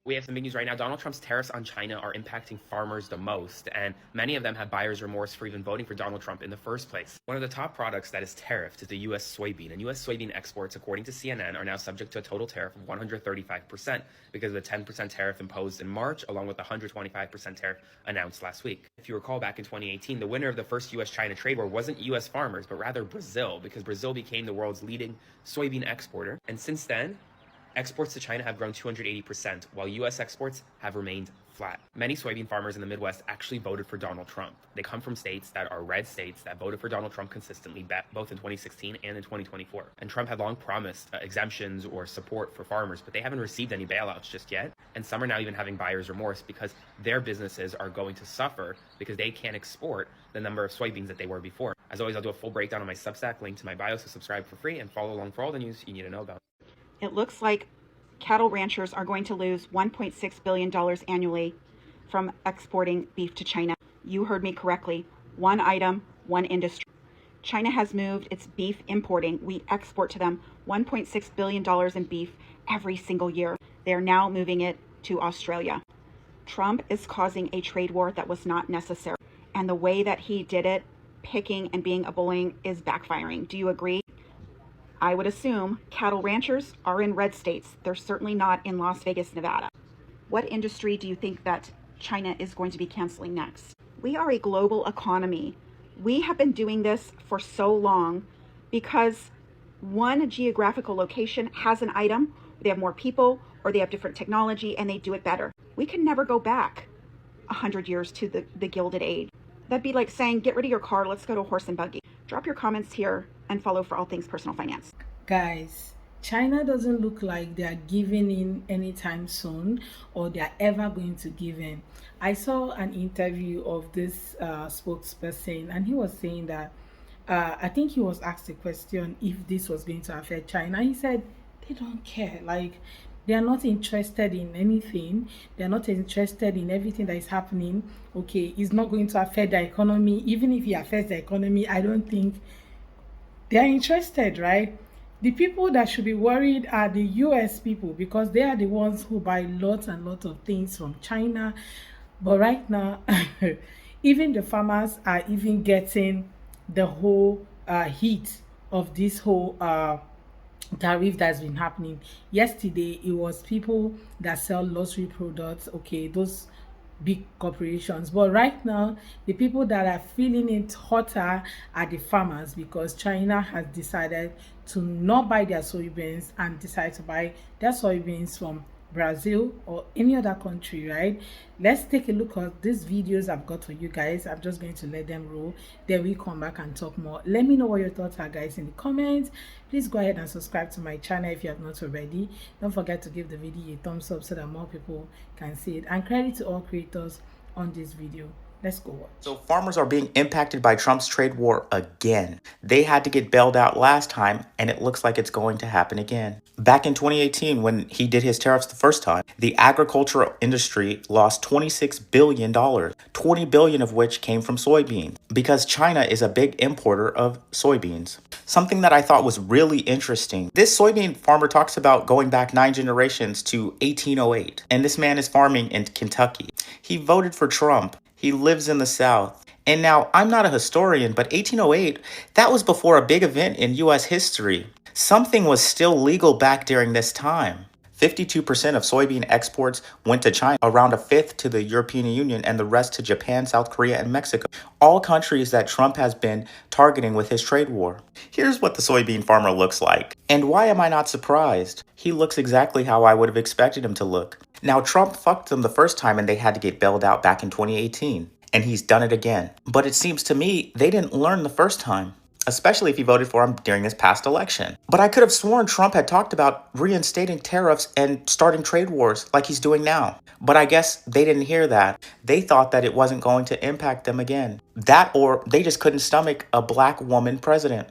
We have some big news right now. Donald Trump's tariffs on China are impacting farmers the most, and many of them have buyer's remorse for even voting for Donald Trump in the first place. One of the top products that is tariffed is the U.S. soybean, and U.S. soybean exports, according to CNN, are now subject to a total tariff of 135% because of the 10% tariff imposed in March, along with the 125% tariff announced last week. If you recall, back in 2018, the winner of the first U.S.-China trade war wasn't U.S. farmers, but rather Brazil, because Brazil became the world's leading soybean exporter, and since then, exports to China have grown 280%, while U.S. exports have remained flat. Many soybean farmers in the Midwest actually voted for Donald Trump. They come from states that are red states that voted for Donald Trump consistently, both in 2016 and in 2024. And Trump had long promised exemptions or support for farmers, but they haven't received any bailouts just yet. And some are now even having buyer's remorse because their businesses are going to suffer because they can't export the number of soybeans that they were before. As always, I'll do a full breakdown on my Substack, link to my bio, so subscribe for free and follow along for all the news you need to know about. It looks like cattle ranchers are going to lose $1.6 billion annually from exporting beef to China. You heard me correctly. One item, one industry. China has moved its beef importing. We export to them $1.6 billion in beef every single year. They are now moving it to Australia. Trump is causing a trade war that was not necessary. And the way that he did it, picking and being a bullying, is backfiring. Do you agree? I would assume cattle ranchers are in red states. They're certainly not in Las Vegas, Nevada. What industry do you think that China is going to be canceling next? We are a global economy. We have been doing this for so long because one geographical location has an item, they have more people, or they have different technology, and they do it better. We can never go back 100 years to the Gilded Age. That'd be like saying, get rid of your car, let's go to a horse and buggy. Drop your comments here and follow for all things personal finance. Guys, China doesn't look like they are giving in anytime soon, or they are ever going to give in. I saw an interview of this spokesperson, and he was saying that I think he was asked a question if this was going to affect China. He said they don't care. Like, they are not interested in anything. They are not interested in everything that is happening. Okay, it's not going to affect the economy. Even if it affects the economy, I don't think they are interested, right? The people that should be worried are the US people, because they are the ones who buy lots and lots of things from China. But right now, even the farmers are even getting the whole heat of this whole tariff that's been happening. Yesterday, it was people that sell luxury products, okay, those big corporations. But right now, the people that are feeling it hotter are the farmers, because China has decided to not buy their soybeans and decide to buy their soybeans from Brazil or any other country, right? Let's take a look at these videos I've got for you guys. I'm just going to let them roll, then we come back and talk more. Let me know what your thoughts are, guys, in the comments. Please go ahead and subscribe to my channel if you have not already. Don't forget to give the video a thumbs up so that more people can see it. And credit to all creators on this video. Let's go watch. So farmers are being impacted by Trump's trade war again. They had to get bailed out last time, and it looks like it's going to happen again. Back in 2018, when he did his tariffs the first time, the agricultural industry lost $26 billion, $20 billion of which came from soybeans, because China is a big importer of soybeans. Something that I thought was really interesting. This soybean farmer talks about going back 9 generations to 1808, and this man is farming in Kentucky. He voted for Trump. He lives in the South. And now, I'm not a historian, but 1808, that was before a big event in U.S. history. Something was still legal back during this time. 52% of soybean exports went to China, around a fifth to the European Union, and the rest to Japan, South Korea, and Mexico. All countries that Trump has been targeting with his trade war. Here's what the soybean farmer looks like. And why am I not surprised? He looks exactly how I would have expected him to look. Now, Trump fucked them the first time and they had to get bailed out back in 2018. And he's done it again. But it seems to me they didn't learn the first time, especially if he voted for him during this past election. But I could have sworn Trump had talked about reinstating tariffs and starting trade wars like he's doing now. But I guess they didn't hear that. They thought that it wasn't going to impact them again. That, or they just couldn't stomach a black woman president.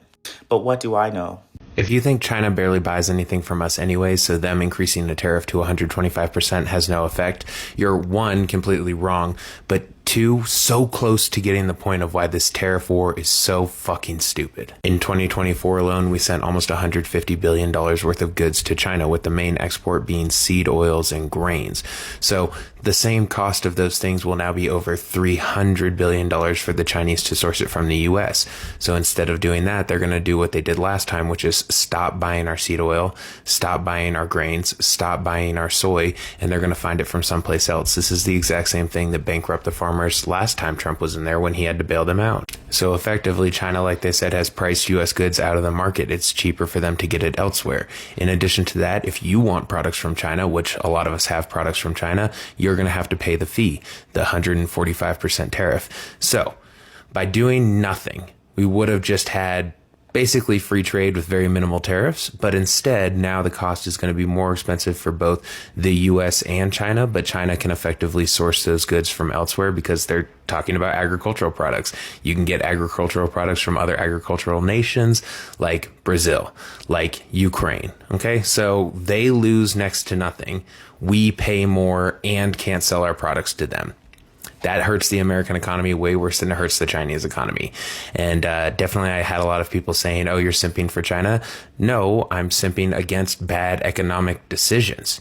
But what do I know? If you think China barely buys anything from us anyway, so them increasing the tariff to 125% has no effect, you're one, completely wrong, but two, so close to getting the point of why this tariff war is so fucking stupid. In 2024 alone, we sent almost $150 billion worth of goods to China, with the main export being seed oils and grains. So the same cost of those things will now be over $300 billion for the Chinese to source it from the US. So instead of doing that, they're going to do what they did last time, which is stop buying our seed oil, stop buying our grains, stop buying our soy, and they're going to find it from someplace else. This is the exact same thing that bankrupted the farmers last time Trump was in there when he had to bail them out. So effectively, China, like they said, has priced US goods out of the market. It's cheaper for them to get it elsewhere. In addition to that, if you want products from China, which a lot of us have products from China, you're going to have to pay the fee, the 145% tariff. So by doing nothing, we would have just had basically free trade with very minimal tariffs, but instead now the cost is going to be more expensive for both the US and China, but China can effectively source those goods from elsewhere because they're talking about agricultural products. You can get agricultural products from other agricultural nations like Brazil, like Ukraine. Okay, so they lose next to nothing. We pay more and can't sell our products to them. That hurts the American economy way worse than it hurts the Chinese economy. And definitely I had a lot of people saying, oh, you're simping for China. No, I'm simping against bad economic decisions.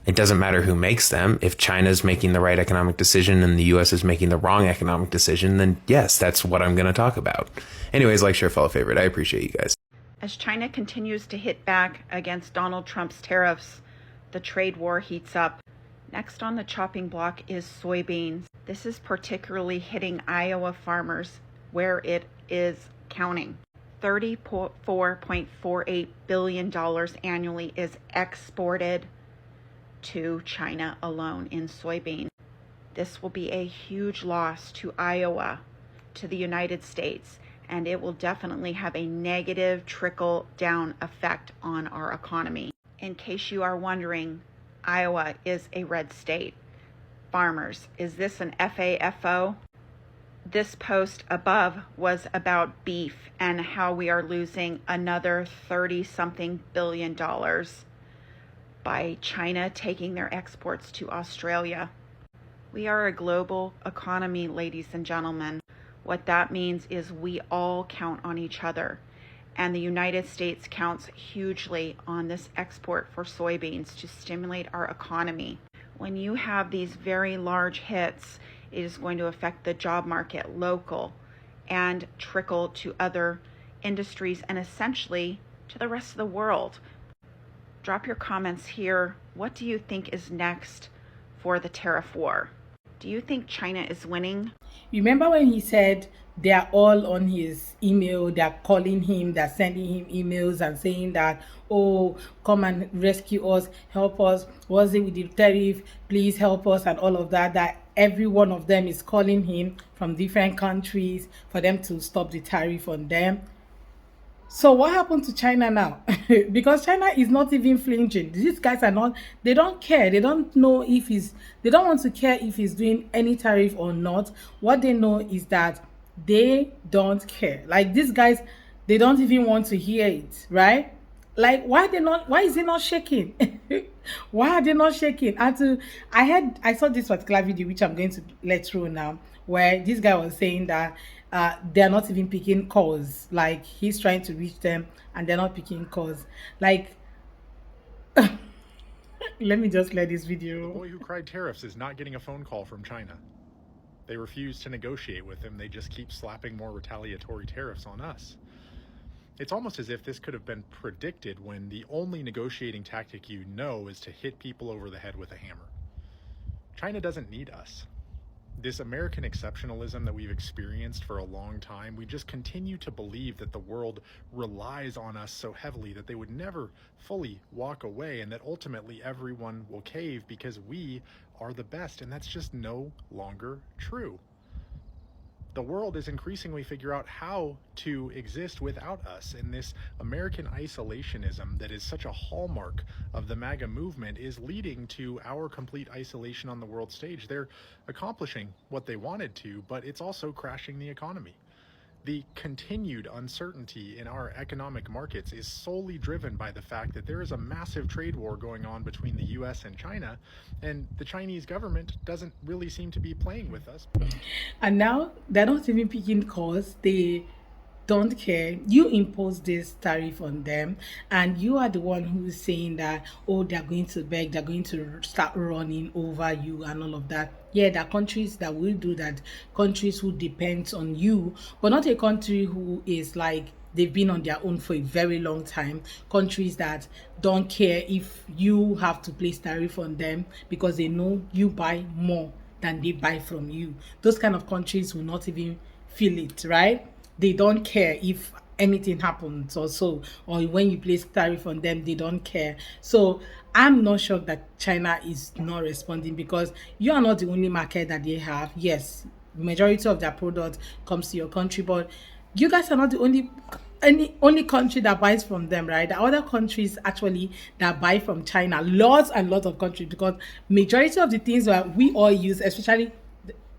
It doesn't matter who makes them. If China's making the right economic decision and the US is making the wrong economic decision, then yes, that's what I'm going to talk about. Anyways, like, share, follow, favorite. I appreciate you guys. As China continues to hit back against Donald Trump's tariffs, the trade war heats up. Next on the chopping block is soybeans. This is particularly hitting Iowa farmers where it is counting. $34.48 billion annually is exported to China alone in soybeans. This will be a huge loss to Iowa, to the United States, and it will definitely have a negative trickle-down effect on our economy. In case you are wondering, Iowa is a red state. Farmers, is this an FAFO? This post above was about beef and how we are losing another 30-something billion dollars by China taking their exports to Australia. We are a global economy, ladies and gentlemen. What that means is we all count on each other. And the United States counts hugely on this export for soybeans to stimulate our economy. When you have these very large hits, it is going to affect the job market, local, and trickle to other industries and essentially to the rest of the world. Drop your comments here. What do you think is next for the tariff war? Do you think China is winning? Remember when he said they are all on his email, they're calling him, they're sending him emails and saying that, oh, come and rescue us, help us, what's it with the tariff, please help us, and all of that, that every one of them is calling him from different countries for them to stop the tariff on them. So what happened to China now? Because China is not even flinching. These guys are not, they don't care. They don't know if they don't want to care if he's doing any tariff or not. What they know is that they don't care. Like these guys, they don't even want to hear it, right? Like why is it not shaking? Why are they not shaking? I saw this particular video, which I'm going to let through now, where this guy was saying that they're not even picking calls. Like he's trying to reach them and they're not picking calls. Like let me just let this video. The boy who cried tariffs is not getting a phone call from China. They refuse to negotiate with him. They just keep slapping more retaliatory tariffs on us. It's almost as if this could have been predicted when the only negotiating tactic you know is to hit people over the head with a hammer. China doesn't need us. This American exceptionalism that we've experienced for a long time, we just continue to believe that the world relies on us so heavily that they would never fully walk away and that ultimately everyone will cave because we are the best, and that's just no longer true. The world is increasingly figure out how to exist without us, and this American isolationism that is such a hallmark of the MAGA movement is leading to our complete isolation on the world stage. They're accomplishing what they wanted to, but it's also crashing the economy. The continued uncertainty in our economic markets is solely driven by the fact that there is a massive trade war going on between the US and China, and the Chinese government doesn't really seem to be playing with us. And now they're not even picking calls. They don't care. You impose this tariff on them, and you are the one who's saying that, oh, they're going to beg, they're going to start running over you and all of that. Yeah, there are countries that will do that, countries who depend on you, but not a country who is like they've been on their own for a very long time, countries that don't care if you have to place tariff on them because they know you buy more than they buy from you. Those kind of countries will not even feel it, right? They don't care if anything happens or so, or when you place tariff on them, they don't care. So I'm not sure that China is not responding, because you are not the only market that they have. Yes, majority of their product comes to your country, but you guys are not the only country that buys from them, right? There are other countries actually that buy from China, lots and lots of countries, because majority of the things that we all use, especially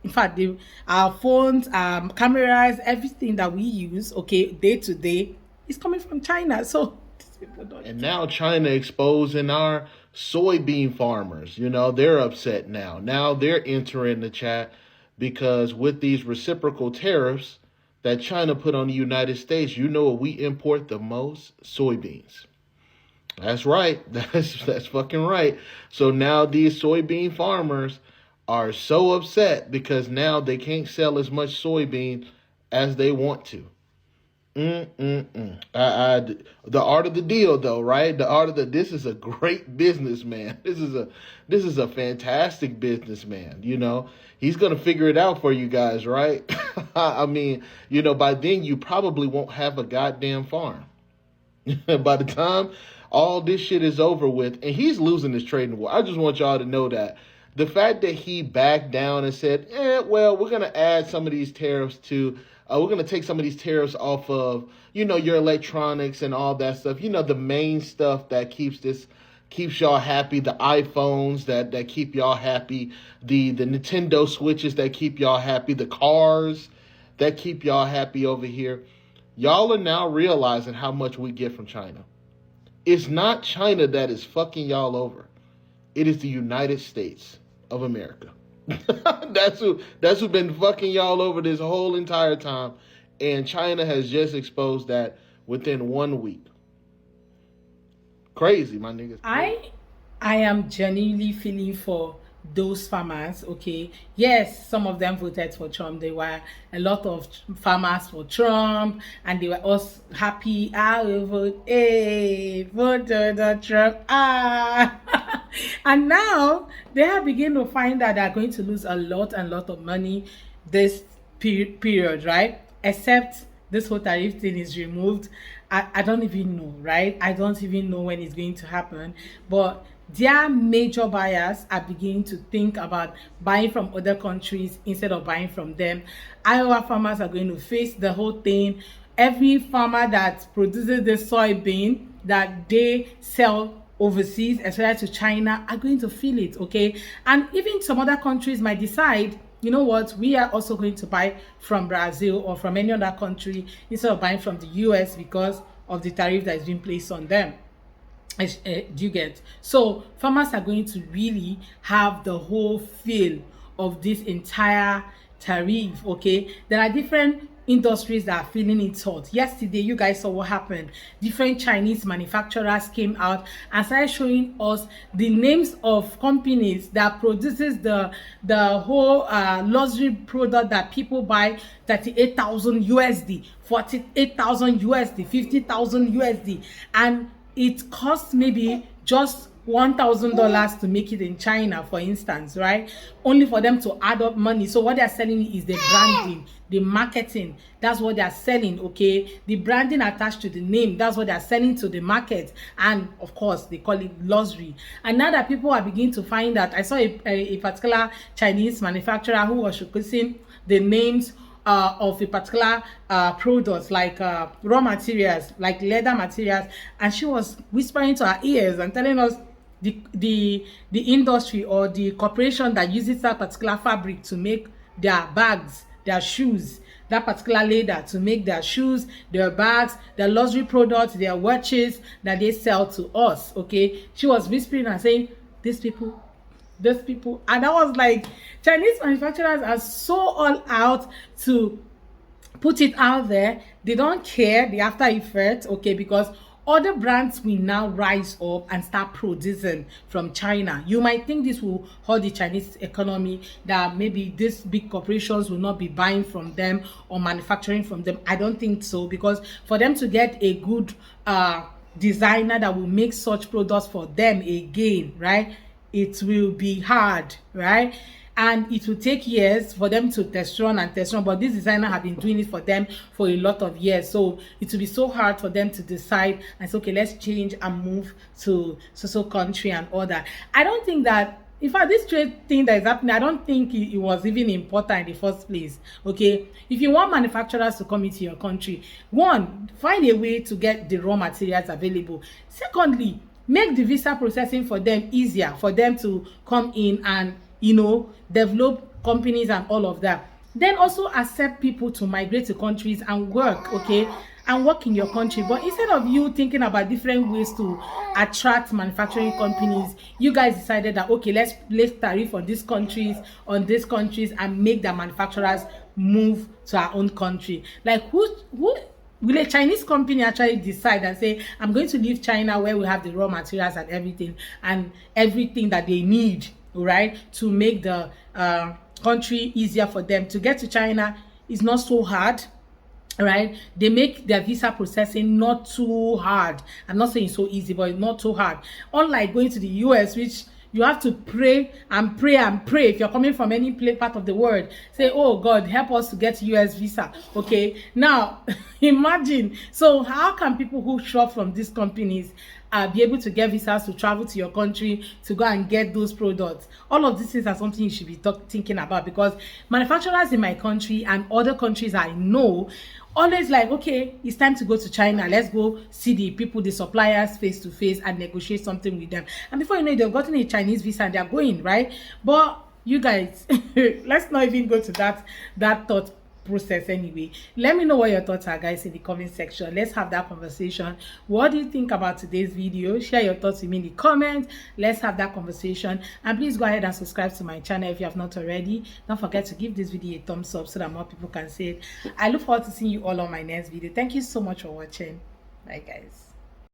in fact our phones, cameras, everything that we use, okay, day to day, is coming from China. So and now China exposing our soybean farmers. You know, they're upset now. Now they're entering the chat because with these reciprocal tariffs that China put on the United States, you know what we import the most? Soybeans. That's right. That's fucking right. So now these soybean farmers are so upset because now they can't sell as much soybean as they want to. The art of the deal, though, right? This is a great businessman. This is a fantastic businessman. You know, he's gonna figure it out for you guys, right? I mean, you know, by then you probably won't have a goddamn farm. By the time all this shit is over with, and he's losing this trading war. I just want y'all to know that. The fact that he backed down and said, well, we're going to add some of these tariffs to, we're going to take some of these tariffs off of, you know, your electronics and all that stuff. You know, the main stuff that keeps y'all happy, the iPhones that keep y'all happy, the Nintendo Switches that keep y'all happy, the cars that keep y'all happy over here. Y'all are now realizing how much we get from China. It's not China that is fucking y'all over. It is the United States of America. That's who been fucking y'all over this whole entire time. And China has just exposed that within 1 week. Crazy, my niggas. I am genuinely feeling for those farmers, okay? Yes, some of them voted for Trump. There were a lot of farmers for Trump, and they were all happy. I will vote, vote the Trump. And now they have begun to find that they're going to lose a lot of money this period, right? Except this whole tariff thing is removed. I don't even know, right? I don't even know when it's going to happen. But their major buyers are beginning to think about buying from other countries instead of buying from them. Iowa farmers are going to face the whole thing. Every farmer that produces the soybean that they sell overseas, especially to China, are going to feel it, okay? And even some other countries might decide, you know what, we are also going to buy from Brazil or from any other country instead of buying from the US because of the tariff that is being placed on them. Do you get? So farmers are going to really have the whole feel of this entire tariff, okay? There are different industries that are feeling it hot. Yesterday, you guys saw what happened. Different Chinese manufacturers came out and started showing us the names of companies that produces the whole luxury product that people buy 38,000 USD, 48,000 USD, 50,000 USD, and it costs maybe just $1,000 to make it in China, for instance, right? Only for them to add up money. So what they're selling is the branding, the marketing. That's what they're selling, okay? The branding attached to the name, that's what they're selling to the market. And of course, they call it luxury. And now that people are beginning to find that, I saw a particular Chinese manufacturer who was showcasing the names of a particular products, like raw materials, like leather materials, and she was whispering to our ears and telling us the industry or the corporation that uses that particular fabric to make their bags, their shoes, that particular leather to make their shoes, their bags, their luxury products, their watches that they sell to us. Okay, she was whispering and saying, these people, and I was like, Chinese manufacturers are so all out to put it out there. They don't care the after effect, okay, because other brands will now rise up and start producing from China. You might think this will hurt the Chinese economy, that maybe these big corporations will not be buying from them or manufacturing from them. I don't think so, because for them to get a good designer that will make such products for them again, right, it will be hard, right? And it will take years for them to test run, but this designer have been doing it for them for a lot of years, so it will be so hard for them to decide and say, okay, let's change and move to so country and all that. I don't think that, in fact, this trade thing that is happening, I don't think it was even important in the first place. Okay, if you want manufacturers to come into your country, one, find a way to get the raw materials available. Secondly, make the visa processing for them easier, for them to come in and, you know, develop companies and all of that. Then also accept people to migrate to countries and work, okay, and work in your country. But instead of you thinking about different ways to attract manufacturing companies, you guys decided that, okay, let's place tariff on these countries, and make the manufacturers move to our own country. Like, who will a Chinese company actually decide and say, I'm going to leave China where we have the raw materials and everything that they need, right, to make the country easier for them to get to China? Is not so hard, right? They make their visa processing not too hard. I'm not saying it's so easy, but it's not too hard, unlike going to the US, which you have to pray and pray and pray. If you're coming from any part of the world, say, oh God, help us to get US visa. Okay, now imagine, so how can people who shop from these companies be able to get visas to travel to your country to go and get those products? All of these things are something you should be thinking about, because manufacturers in my country and other countries I know always like, okay, it's time to go to China, let's go see the people, the suppliers, face to face and negotiate something with them. And before you know it, they've gotten a Chinese visa and they're going, right? But you guys, let's not even go to that thought process anyway. Let me know what your thoughts are, guys, in the comment section. Let's have that conversation. What do you think about today's video? Share your thoughts with me in the comments. Let's have that conversation, and please go ahead and subscribe to my channel if you have not already. Don't forget to give this video a thumbs up so that more people can see it. I look forward to seeing you all on my next video. Thank you so much for watching. Bye, guys.